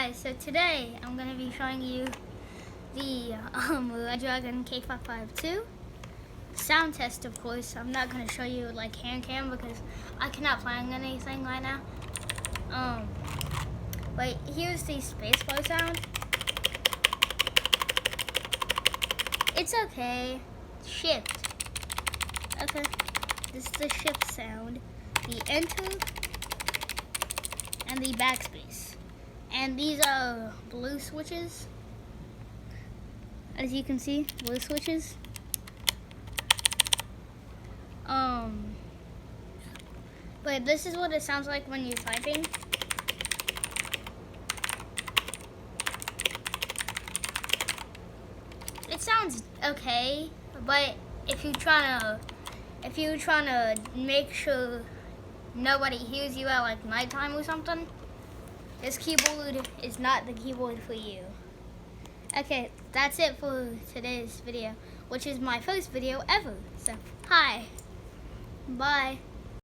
Hi, so today I'm going to be showing you the RedDragon k552 sound test, of course. I'm not going to show you like hand cam because I cannot find anything right now. But here's the spacebar sound. It's okay. Shift. Okay. This is the shift sound. The enter and the backspace. And these are blue switches. As you can see, blue switches. But this is what it sounds like when you're typing. It sounds okay, but if you're trying to make sure nobody hears you at like nighttime or something, this keyboard is not the keyboard for you. Okay, that's it for today's video, which is my first video ever. So, hi. Bye.